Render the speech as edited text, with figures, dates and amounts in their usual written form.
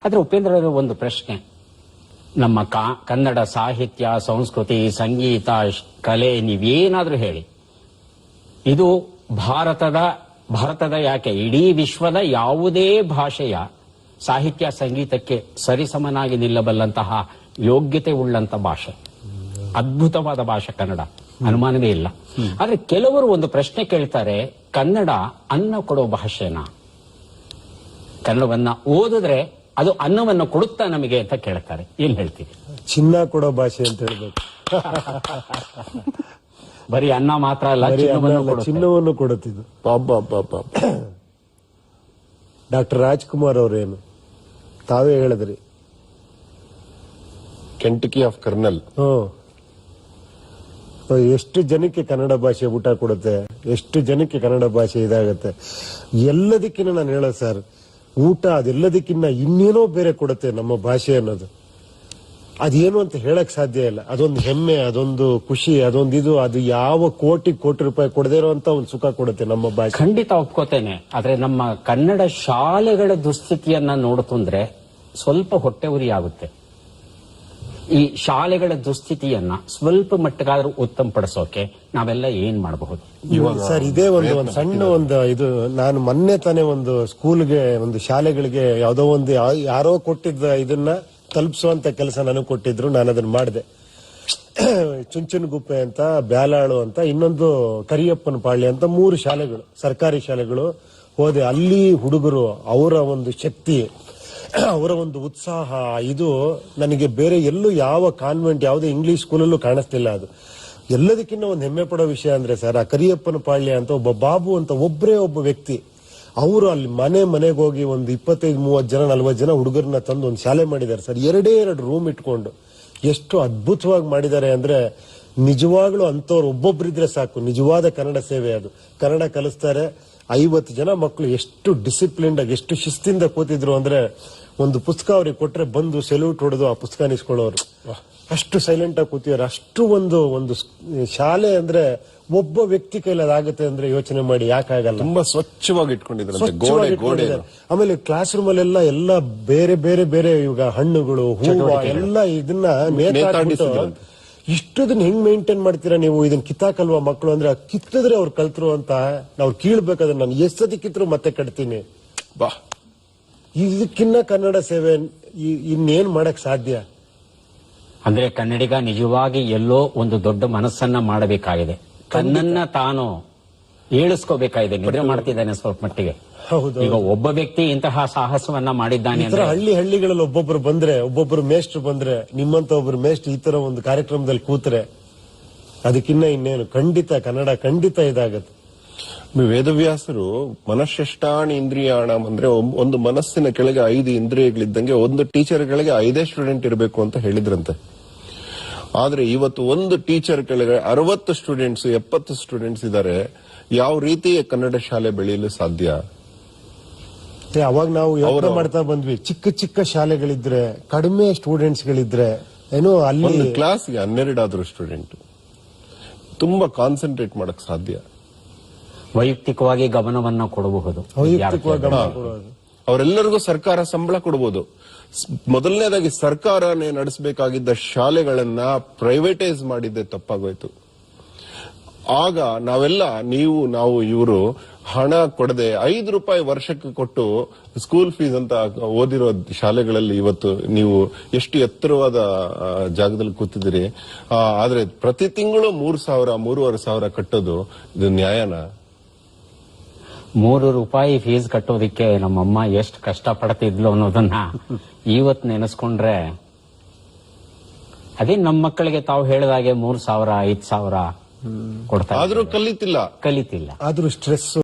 ಆದ್ರೆ ಉಪೇಂದ್ರ ಅವರ ಒಂದು ಪ್ರಶ್ನೆ, ನಮ್ಮ ಕನ್ನಡ ಸಾಹಿತ್ಯ, ಸಂಸ್ಕೃತಿ, ಸಂಗೀತ, ಕಲೆ ನೀವೇನಾದ್ರೂ ಹೇಳಿ, ಇದು ಭಾರತದ ಯಾಕೆ ಇಡೀ ವಿಶ್ವದ ಯಾವುದೇ ಭಾಷೆಯ ಸಾಹಿತ್ಯ ಸಂಗೀತಕ್ಕೆ ಸರಿಸಮನಾಗಿ ನಿಲ್ಲಬಲ್ಲಂತಹ ಯೋಗ್ಯತೆ ಉಳ್ಳಂತ ಭಾಷೆ, ಅದ್ಭುತವಾದ ಭಾಷೆ ಕನ್ನಡ, ಅನುಮಾನವೇ ಇಲ್ಲ. ಆದ್ರೆ ಕೆಲವರು ಒಂದು ಪ್ರಶ್ನೆ ಕೇಳ್ತಾರೆ, ಕನ್ನಡ ಅನ್ನ ಕೊಡೋ ಭಾಷೆನಾ? ಕನ್ನಡವನ್ನ ಓದಿದ್ರೆ ಅದು ಅನ್ನವನ್ನು ಕೊಡುತ್ತಾ ನಮಗೆ ಅಂತ ಕೇಳ್ತಾರೆ. ಏನ್ ಹೇಳ್ತೀವಿ? ಚಿನ್ನ ಕೊಡೋ ಭಾಷೆ ಅಂತ ಹೇಳ್ಬೇಕು. ಬರೀ ಅನ್ನ ಮಾತ್ರ ಅಲ್ಲ, ಚಿನ್ನವನ್ನು ಕೊಡುತ್ತಿದ್ದು. ಡಾಕ್ಟರ್ ರಾಜ್ಕುಮಾರ್ ಅವರೇನು ತಾವೇ ಹೇಳಿದ್ರಿ, ಕೆಂಟಕಿ ಆಫ್ ಕರ್ನಲ್. ಎಷ್ಟು ಜನಕ್ಕೆ ಕನ್ನಡ ಭಾಷೆ ಊಟ ಕೊಡುತ್ತೆ, ಎಷ್ಟು ಜನಕ್ಕೆ ಕನ್ನಡ ಭಾಷೆ ಇದಾಗತ್ತೆ. ಎಲ್ಲದಕ್ಕಿಂತ ನಾನು ಹೇಳೋದು ಸರ್, ಊಟ ಅದೆಲ್ಲದಕ್ಕಿಂತ ಇನ್ನೇನೋ ಬೇರೆ ಕೊಡುತ್ತೆ ನಮ್ಮ ಭಾಷೆ ಅನ್ನೋದು. ಅದೇನು ಅಂತ ಹೇಳಕ್ ಸಾಧ್ಯ ಇಲ್ಲ. ಅದೊಂದು ಹೆಮ್ಮೆ, ಅದೊಂದು ಖುಷಿ, ಅದೊಂದು ಅದು ಯಾವ ಕೋಟಿ ರೂಪಾಯಿ ಕೊಡದೇ ಇರುವಂತ ಒಂದು ಸುಖ ಕೊಡುತ್ತೆ ನಮ್ಮ ಭಾಷೆ. ಖಂಡಿತ ಒಪ್ಕೋತೇನೆ. ಆದ್ರೆ ನಮ್ಮ ಕನ್ನಡ ಶಾಲೆಗಳ ದುಸ್ಥಿತಿಯನ್ನ ನೋಡುತ್ತಂದ್ರೆ ಸ್ವಲ್ಪ ಹೊಟ್ಟೆ ಉರಿ ಆಗುತ್ತೆ. ಈ ಶಾಲೆಗಳ ದುಸ್ಥಿತಿಯನ್ನ ಸ್ವಲ್ಪ ಮಟ್ಟಕ್ಕಾದ್ರೂ ಉತ್ತಮಪಡಿಸೋಕೆ ನಾವೆಲ್ಲ ಏನ್ ಮಾಡಬಹುದು ಸರ್? ಇದೇ ಒಂದು ಸಣ್ಣ ಇದು, ನಾನು ಮೊನ್ನೆ ತಾನೇ ಒಂದು ಸ್ಕೂಲ್ಗೆ, ಒಂದು ಶಾಲೆಗಳಿಗೆ ಯಾವ್ದೋ ಒಂದು ಯಾರೋ ಕೊಟ್ಟಿದ್ದ ಇದನ್ನ ತಲುಪಿಸುವಂತ ಕೆಲಸ ನನಗೆ ಕೊಟ್ಟಿದ್ರು. ನಾನು ಅದನ್ನ ಮಾಡಿದೆ. ಚುಂಚನಗುಪ್ಪೆ ಅಂತ, ಬ್ಯಾಲಾಳು ಅಂತ, ಇನ್ನೊಂದು ಕರಿಯಪ್ಪನ ಪಾಳ್ಯ ಅಂತ 3 ಶಾಲೆಗಳು, ಸರ್ಕಾರಿ ಶಾಲೆಗಳು ಹೋದೆ. ಅಲ್ಲಿ ಹುಡುಗರು ಅವರ ಒಂದು ಶಕ್ತಿ, ಅವರ ಒಂದು ಉತ್ಸಾಹ, ಇದು ನನಗೆ ಬೇರೆ ಎಲ್ಲೂ ಯಾವ ಕಾನ್ವೆಂಟ್, ಯಾವುದೇ ಇಂಗ್ಲಿಷ್ ಸ್ಕೂಲಲ್ಲೂ ಕಾಣಿಸ್ತಿಲ್ಲ. ಅದು ಎಲ್ಲದಕ್ಕಿಂತ ಒಂದು ಹೆಮ್ಮೆ ಪಡೋ ವಿಷಯ ಅಂದ್ರೆ ಸರ್, ಆ ಕರಿಯಪ್ಪನ ಪಾಳ್ಯ ಅಂತ ಒಬ್ಬ ಬಾಬು ಅಂತ ಒಬ್ಬ ವ್ಯಕ್ತಿ, ಅವರು ಅಲ್ಲಿ ಮನೆಗೆ ಹೋಗಿ ಒಂದು 25-30 ಜನ 40 ಜನ ಹುಡುಗರನ್ನ ತಂದು ಒಂದು ಶಾಲೆ ಮಾಡಿದ್ದಾರೆ ಸರ್. 2 ರೂಮ್ ಇಟ್ಕೊಂಡು ಎಷ್ಟು ಅದ್ಭುತವಾಗಿ ಮಾಡಿದ್ದಾರೆ ಅಂದ್ರೆ, ನಿಜವಾಗ್ಲೂ ಅಂತವ್ರು ಒಬ್ಬೊಬ್ಬರಿದ್ರೆ ಸಾಕು, ನಿಜವಾದ ಕನ್ನಡ ಸೇವೆ ಅದು. ಕನ್ನಡ ಕಲಿಸ್ತಾರೆ. 50 ಜನ ಮಕ್ಕಳು ಎಷ್ಟು ಡಿಸಿಪ್ಲಿನ್ ಆಗಿ, ಎಷ್ಟು ಶಿಸ್ತಿಂದ ಕೂತಿದ್ರು ಅಂದ್ರೆ, ಒಂದು ಪುಸ್ತಕ ಅವ್ರಿಗೆ ಕೊಟ್ರೆ ಬಂದು ಸೆಲ್ಯೂಟ್ ಹೊಡೆದು ಆ ಪುಸ್ತಕ ನಿಸ್ಕೊಳ್ಳೋರು, ಅಷ್ಟು ಸೈಲೆಂಟ್ ಆಗಿ ಕೂತಿದ್ದಾರೆ. ಅಷ್ಟು ಒಂದು ಶಾಲೆ ಅಂದ್ರೆ ಒಬ್ಬ ವ್ಯಕ್ತಿ ಕೈಲಿ ಅದಾಗುತ್ತೆ ಅಂದ್ರೆ ಯೋಚನೆ ಮಾಡಿ, ಯಾಕಾಗಲ್ಲ. ತುಂಬಾ ಸ್ವಚ್ಛವಾಗಿ ಇಟ್ಕೊಂಡಿದ್ದಾರೆ. ಆಮೇಲೆ ಕ್ಲಾಸ್ ರೂಮ್ ಅಲ್ಲೆಲ್ಲ ಎಲ್ಲ ಬೇರೆ ಬೇರೆ ಬೇರೆ ಇವಾಗ ಹಣ್ಣುಗಳು, ಹೂವು ಎಲ್ಲ ಇದನ್ನ ಇಷ್ಟದನ್ನ ಹೆಂಗ್ ಮೇಂಟೈನ್ ಮಾಡ್ತೀರಾ ನೀವು? ಇದನ್ನ ಕಿತ್ತಾಕಲ್ವಾ ಮಕ್ಕಳು ಅಂದ್ರೆ, ಕಿತ್ತಿದ್ರೆ ಅವ್ರು ಕಲ್ತರು ಅಂತ ನಾವು ಕೀಳ್ಬೇಕಾದ್ರೆ, ನಾನು ಎಷ್ಟೊತ್ತಿ ಕಿತ್ತರು ಮತ್ತೆ ಕಟ್ತೀನಿ. ಇದಕ್ಕಿನ್ನ ಕನ್ನಡ ಸೇವೆ ಇನ್ನೇನ್ ಮಾಡಕ್ ಸಾಧ್ಯ? ಅಂದ್ರೆ ಕನ್ನಡಿಗ ನಿಜವಾಗಿ ಎಲ್ಲೋ ಒಂದು ದೊಡ್ಡ ಮನಸ್ಸನ್ನ ಮಾಡಬೇಕಾಗಿದೆ, ತನ್ನನ್ನ ತಾನು ಏಳಿಸ್ಕೋಬೇಕಾಗಿದೆ. ನಿದ್ರೆ ಮಾಡ್ತಿದ್ದಾನೆ ಸ್ವಲ್ಪ ಮಟ್ಟಿಗೆ. ಈಗ ಒಬ್ಬ ವ್ಯಕ್ತಿ ಇಂತಹ ಸಾಹಸವನ್ನ ಮಾಡಿದ್ದಾನೆ. ಹಳ್ಳಿಗಳಲ್ಲಿ ಒಬ್ಬೊಬ್ರು ಮೇಷ್ಟ್ರು ಬಂದ್ರೆ, ನಿಮ್ಮಂತ ಒಬ್ರು ಮೇಷ್ಟ್ರು ಈ ತರ ಒಂದು ಕಾರ್ಯಕ್ರಮದಲ್ಲಿ ಕೂತ್ರೆ, ಅದಕ್ಕಿನ್ನ ಇನ್ನೇನು, ಖಂಡಿತ ಕನ್ನಡ ಖಂಡಿತ ಇದಾಗತ್ತೆ. ವೇದವ್ಯಾಸರು ಮನಶ್ರೇಷ್ಠಾಣಿ ಇಂದ್ರಿಯಾಣ ಅಂದ್ರೆ, ಒಂದು ಮನಸ್ಸಿನ ಕೆಳಗೆ 5 ಇಂದ್ರಿಯಗಳಿದ್ದಂಗೆ ಒಂದು ಟೀಚರ್ ಕೆಳಗೆ 5 ಸ್ಟೂಡೆಂಟ್ ಇರಬೇಕು ಅಂತ ಹೇಳಿದ್ರಂತೆ. ಆದ್ರೆ ಇವತ್ತು ಒಂದು ಟೀಚರ್ ಕೆಳಗೆ 60 ಸ್ಟೂಡೆಂಟ್ಸ್ 70 ಸ್ಟೂಡೆಂಟ್ಸ್ ಇದ್ದಾರೆ. ಯಾವ ರೀತಿ ಕನ್ನಡ ಶಾಲೆ ಬೆಳೆಯಲು ಸಾಧ್ಯ? ಅವಾಗ ನಾವು ಯೋಚನೆ ಮಾಡ್ತಾ ಬಂದ್ವಿ, ಚಿಕ್ಕ ಶಾಲೆಗಳಿದ್ರೆ, ಕಡಿಮೆ ಸ್ಟೂಡೆಂಟ್ಸ್ ಗಳಿದ್ರೆ ಏನೋ, ಅಲ್ಲಿ ಕ್ಲಾಸ್ಗೆ 12 ಆದ್ರೂ ಸ್ಟೂಡೆಂಟ್ ತುಂಬಾ ಕಾನ್ಸಂಟ್ರೇಟ್ ಮಾಡಕ್ ಸಾಧ್ಯ. ವೈಯಕ್ತಿಕವಾಗಿ ಗಮನವನ್ನ ಕೊಡಬಹುದು. ಅವರೆಲ್ಲರಿಗೂ ಸರ್ಕಾರ ಸಂಬಳ ಕೊಡಬಹುದು. ಮೊದಲನೇದಾಗಿ ಸರ್ಕಾರನೇ ನಡೆಸಬೇಕಾಗಿದ್ದ ಶಾಲೆಗಳನ್ನ ಪ್ರೈವೇಟೈಸ್ ಮಾಡಿದ್ದೆ ತಪ್ಪಾಗೋಯ್ತು. ಆಗ ನಾವೆಲ್ಲ, ನಾವು ಇವರು ಹಣ ಕೊಡದೆ 5 ರೂಪಾಯಿ ವರ್ಷಕ್ಕೆ ಕೊಟ್ಟು ಸ್ಕೂಲ್ ಫೀಸ್ ಅಂತ ಓದಿರೋ ಶಾಲೆಗಳಲ್ಲಿ ಇವತ್ತು ನೀವು ಎಷ್ಟು ಎತ್ತರವಾದ ಜಾಗದಲ್ಲಿ ಕೂತಿದ್ದೀರಿ. ಆದ್ರೆ ಪ್ರತಿ ತಿಂಗಳು 3,000 3,500 ಕಟ್ಟೋದು ಇದು ನ್ಯಾಯನ? 3 ರೂಪಾಯಿ ಫೀಸ್ ಕಟ್ಟೋದಿಕ್ಕೆ ನಮ್ಮಮ್ಮ ಎಷ್ಟು ಕಷ್ಟ ಪಡ್ತಿದ್ಲು ಅನ್ನೋದನ್ನ ಇವತ್ತು ನೆನೆಸ್ಕೊಂಡ್ರೆ, ಅದೇ ನಮ್ಮ ಮಕ್ಕಳಿಗೆ ತಾವು ಹೇಳಿದಾಗೆ 3,000 5,000 ಕೊಡ್ತಾರೆ. ಆದ್ರೂ ಕಲಿತಿಲ್ಲ. ಆದ್ರೂ ಸ್ಟ್ರೆಸ್